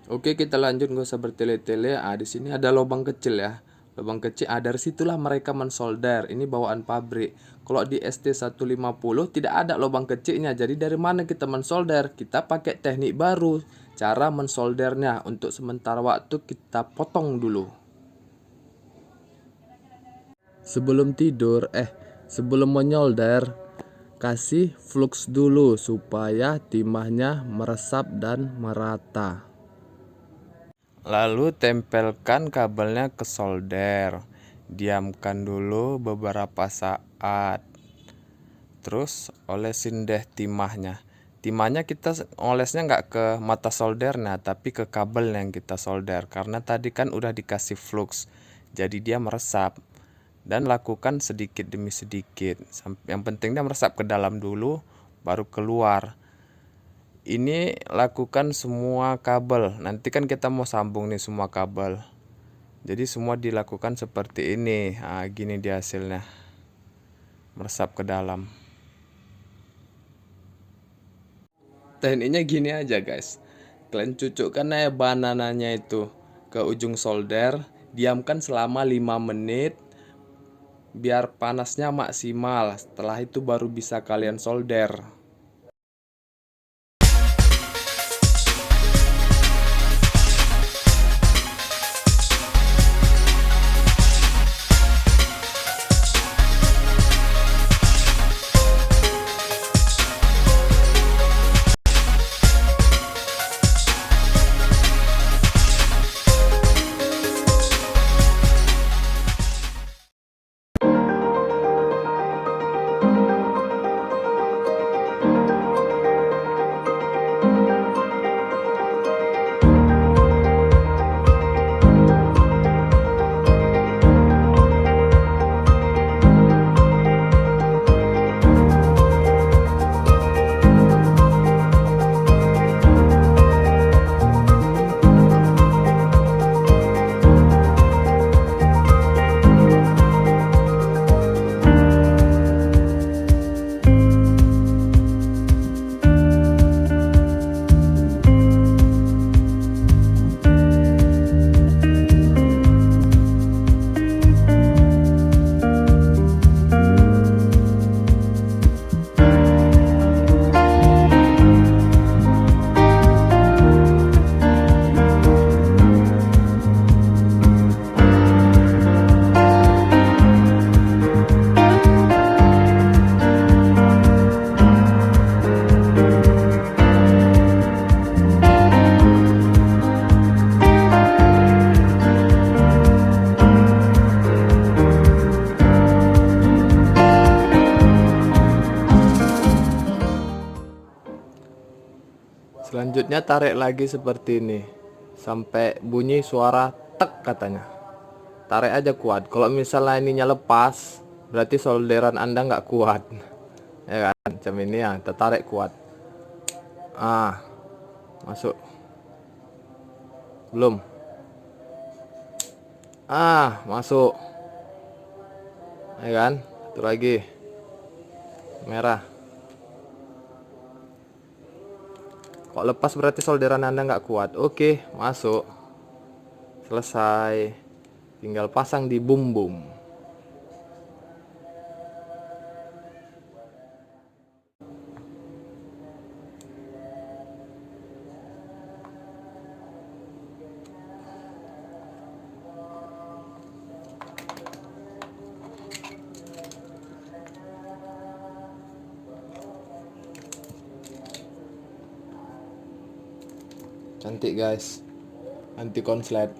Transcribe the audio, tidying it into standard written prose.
Oke, kita lanjut, nggak usah bertele-tele. Di sini ada lubang kecil ya. Lubang kecil, dari situlah mereka mensolder. Ini bawaan pabrik. Kalau di ST150 tidak ada lubang kecilnya. Jadi dari mana kita mensolder? Kita pakai teknik baru. Cara mensoldernya, untuk sementara waktu kita potong dulu. Sebelum menyolder, kasih flux dulu supaya timahnya meresap dan merata. Lalu tempelkan kabelnya ke solder. Diamkan dulu beberapa saat. Terus olesin deh timahnya. Timahnya kita olesnya nggak ke mata soldernya, tapi ke kabel yang kita solder. Karena tadi kan udah dikasih flux, jadi dia meresap. Dan lakukan sedikit demi sedikit. Yang penting dia meresap ke dalam dulu, baru keluar. Ini lakukan semua kabel. Nanti kan kita mau sambung nih semua kabel. Jadi semua dilakukan seperti ini. Gini dia hasilnya. Meresap ke dalam. Tekniknya gini aja guys. Kalian cucukkan aja banananya itu ke ujung solder. Diamkan selama 5 menit. Biar panasnya maksimal. Setelah itu baru bisa kalian solder. Selanjutnya tarik lagi seperti ini sampai bunyi suara tek katanya. Tarik aja kuat. Kalau misalnya ininya lepas, berarti solderan Anda nggak kuat. Ya kan, macam ini ya, kita tarik kuat. Masuk. Belum. Masuk. Ya kan, satu lagi. Merah. Kok lepas berarti solderan Anda nggak kuat. Oke, masuk. Selesai. Tinggal pasang di bum-bum. Cantik guys, anti konslet.